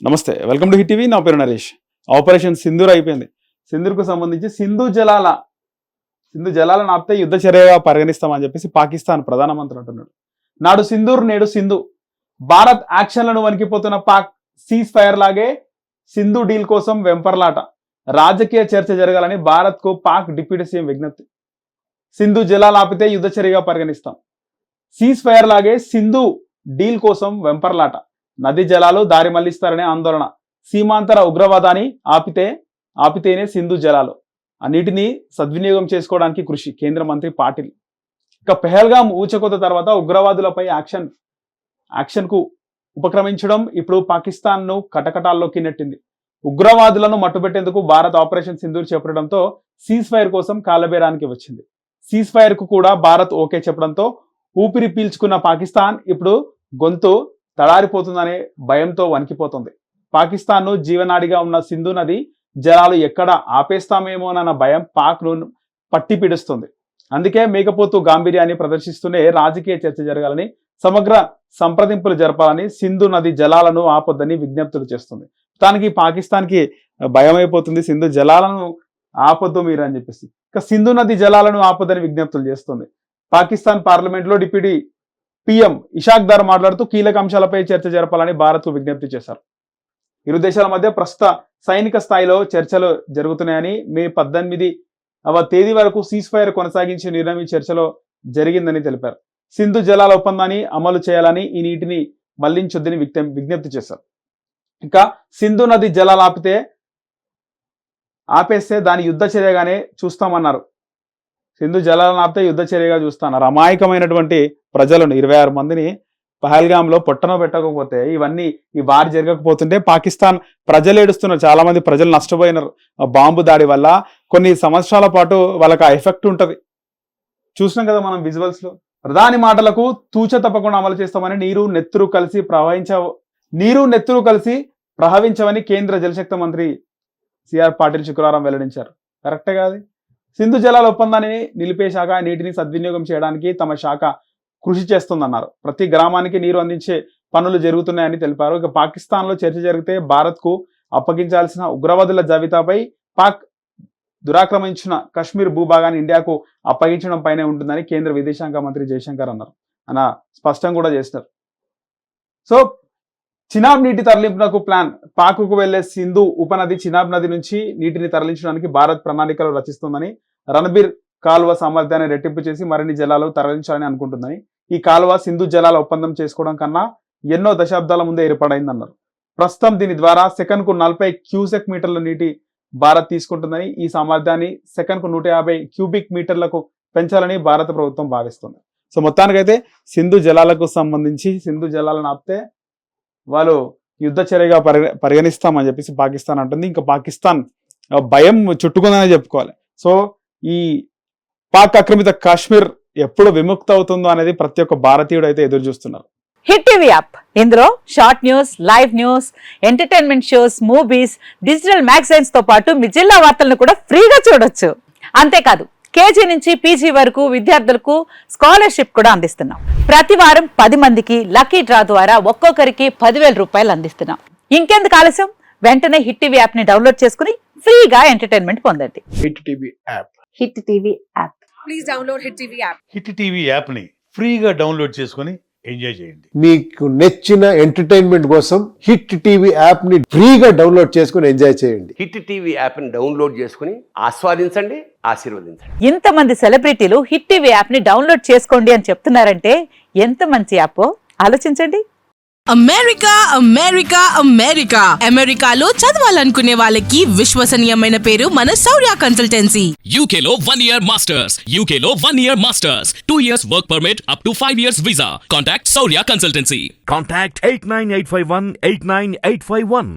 నమస్తే, welcome to hit TV. నా పేరు నరేష్. ఆపరేషన్ సింధూర్ అయిపోయింది. సింధూర్కు సంబంధించి సింధు జలాలను ఆపితే యుద్ధ చర్యగా పరిగణిస్తామని చెప్పేసి పాకిస్తాన్ ప్రధానమంత్రి అంటున్నాడు. నాడు సింధూర్ నేడు సింధు. భారత్ యాక్షన్లను వణికిపోతున్న పాక్ సీజ్ ఫైర్ లాగే సింధు డీల్ కోసం వెంపర్లాట. రాజకీయ చర్చ జరగాలని భారత్ కు పాక్ డిప్యూటీ సీఎం విజ్ఞప్తి. సింధు జలాలు ఆపితే యుద్ధ చర్యగా పరిగణిస్తాం. సీజ్ ఫైర్ లాగే సింధు డీల్ కోసం వెంపర్లాట. నదీ జలాలు దారి మళ్లిస్తారనే ఆందోళన. సీమాంతర ఉగ్రవాదాన్ని ఆపితేనే సింధు జలాలు. ఆ నీటిని సద్వినియోగం చేసుకోవడానికి కృషి. కేంద్ర మంత్రి పాటిల్. ఇక పెహల్గాం ఊచకోత తర్వాత ఉగ్రవాదులపై యాక్షన్ కు ఉపక్రమించడం ఇప్పుడు పాకిస్తాన్ ను కటకటాల్లోకి నెట్టింది. ఉగ్రవాదులను మట్టుబెట్టేందుకు భారత్ ఆపరేషన్ సింధూర్ చేపట్టడంతో సీజ్ ఫైర్ కోసం కాలబేరానికి వచ్చింది. సీజ్ ఫైర్ కు కూడా భారత్ ఓకే చెప్పడంతో ఊపిరి పీల్చుకున్న పాకిస్తాన్ ఇప్పుడు గొంతు తడారిపోతుందనే భయంతో వణికిపోతుంది. పాకిస్తాన్ ను జీవనాడిగా ఉన్న సింధు నది జలాలు ఎక్కడ ఆపేస్తామేమోనన్న భయం పాక్ ను పట్టి పిడుస్తుంది. అందుకే మేకపోతు గాంభీర్యాన్ని ప్రదర్శిస్తూనే రాజకీయ చర్చ జరగాలని, సమగ్ర సంప్రదింపులు జరపాలని, సింధు నది జలాలను ఆపొద్దని విజ్ఞప్తులు చేస్తుంది. దానికి పాకిస్తాన్కి భయం అయిపోతుంది. సింధు జలాలను ఆపొద్దు మీరు అని చెప్పేసి. ఇక సింధు నది జలాలను ఆపొద్దని విజ్ఞప్తులు చేస్తుంది. పాకిస్తాన్ పార్లమెంట్ లో డిప్యూటీ పిఎం ఇషాక్ దార్ మాట్లాడుతూ కీలక అంశాలపై చర్చ జరపాలని భారత్ కు విజ్ఞప్తి చేశారు. ఇరు దేశాల మధ్య ప్రస్తుత సైనిక స్థాయిలో చర్చలు జరుగుతున్నాయని, మే 18వ తేదీ వరకు సీజ్ ఫైర్ కొనసాగించే నిర్ణయం ఈ చర్చలో జరిగిందని తెలిపారు. సింధు జలాల ఒప్పందాన్ని అమలు చేయాలని, ఈ నీటిని మళ్లించొద్దని విజ్ఞప్తి చేశారు. ఇక సింధు నది జలాలు ఆపేస్తే దాని యుద్ధ చర్యగానే చూస్తామన్నారు. సింధు జలాలను ఆపితే యుద్ధ చర్యగా చూస్తున్నారు. అమాయకమైనటువంటి ప్రజలను 26 మందిని పహల్గాంలో పొట్టన పెట్టకపోతే ఈ వారి జరగకపోతుంటే పాకిస్తాన్ ప్రజలు ఏడుస్తున్నారు. చాలా మంది ప్రజలు నష్టపోయినారు. బాంబు దాడి వల్ల కొన్ని సంవత్సరాల పాటు వాళ్ళకి ఆ ఎఫెక్ట్ ఉంటది. చూసినాం కదా మనం విజువల్స్ లో. ప్రధాని మాటలకు తూచ తప్పకుండా అమలు చేస్తామని నీరు నెత్తురు కలిసి ప్రవహించవని కేంద్ర జలశక్తి మంత్రి సిఆర్ పాటిల్ శుక్రవారం వెల్లడించారు. కరెక్టే కాదు. సింధు జలాల ఒప్పందాన్ని నిలిపే శాఖ నీటిని సద్వినియోగం చేయడానికి తమ శాఖ కృషి చేస్తుందన్నారు. ప్రతి గ్రామానికి నీరు అందించే పనులు జరుగుతున్నాయని తెలిపారు. ఇక పాకిస్తాన్ లో చర్చ జరిగితే భారత్ కు అప్పగించాల్సిన ఉగ్రవాదుల జాబితాపై పాక్ దురాక్రమించిన కశ్మీర్ భూభాగాన్ని ఇండియాకు అప్పగించడం పైనే ఉంటుందని కేంద్ర విదేశాంగ మంత్రి జయశంకర్ అన్నారు. ఆయన స్పష్టం కూడా చేసినారు. సో చినాబ్ నీటి తరలింపునకు ప్లాన్. పాకుకు వెళ్లే సింధు ఉపనది చినాబ్ నది నుంచి నీటిని తరలించడానికి భారత్ ప్రణాళికలు రచిస్తుందని, రణబీర్ కాలువ సామర్థ్యాన్ని రెట్టింపు చేసి మరిన్ని జలాలు తరలించాలని అనుకుంటుందని, ఈ కాలువ సింధు జలాల ఒప్పందం చేసుకోవడం కన్నా ఎన్నో దశాబ్దాల ముందే ఏర్పడైందన్నారు. ప్రస్తుతం దీని ద్వారా సెకన్కు 40 క్యూసెక్ మీటర్ల నీటి భారత్ తీసుకుంటుందని, ఈ సామర్థ్యాన్ని సెకన్కు 150 క్యూబిక్ మీటర్లకు పెంచాలని భారత ప్రభుత్వం భావిస్తుంది. సో మొత్తానికైతే సింధు జలాలకు సంబంధించి సింధు జలాలను ఆపితే వాళ్ళు యుద్ధ చర్యగా పరిగణిస్తామని చెప్పేసి పాకిస్తాన్ అంటుంది. ఇంకా పాకిస్తాన్ భయం చుట్టుకుందని చెప్పుకోవాలి. సో ఈ పాక్ ఆక్రమిత కాశ్మీర్ ఎప్పుడు విముక్త అవుతుందో అనేది ప్రతి ఒక్క భారతీయుడు అయితే ఎదురు చూస్తున్నారు. హిట్ టీవీ యాప్, ఇందులో short news, live news, entertainment shows, movies, digital magazines తో పాటు మీ జిల్లా వార్తలను కూడా ఫ్రీగా చూడొచ్చు. అంతేకాదు కేజీ నుంచి పీజీ వరకు విద్యార్థులకు స్కాలర్షిప్ కూడా అందిస్తున్నాం. ప్రతి వారం 10 మందికి లక్కీ డ్రా ద్వారా ఒక్కొక్కరికి 10,000 రూపాయలు అందిస్తున్నాం. ఇంకెందుకు ఆలస్యం, వెంటనే హిట్ టీవీ యాప్ ని డౌన్లోడ్ చేసుకుని ఫ్రీగా ఎంటర్టైన్మెంట్ పొందండి. Hit TV app. Hit TV app. Please download hit TV app. Hit TV app ని ఫ్రీగా డౌన్లోడ్ చేసుకుని ఎంజాయ్ చేయండి. మీకు నచ్చిన ఎంటర్టైన్మెంట్ కోసం హిట్ టీవీ యాప్ ని ఫ్రీగా డౌన్లోడ్ చేసుకుని ఎంజాయ్ చేయండి. హిట్ టీవీ యాప్ ని డౌన్లోడ్ చేసుకుని ఆస్వాదించండి, ఆశీర్వదించండి. ఇంతమంది సెలబ్రిటీలు హిట్ టీవీ యాప్ ని డౌన్లోడ్ చేసుకోండి అని చెప్తున్నారంటే ఎంత మంచి యాప్ ఆలోచించండి. అమెరికా అమెరికాలో చదవాలనుకునే వాళ్ళకి విశ్వసనీయమైన పేరు మన శౌర్య కన్సల్టెన్సీ. UK లో 1 year masters, UK లో 1 year masters, 2 years work permit up to 5 years visa. Contact Saurya Consultancy. Contact 89851 89851.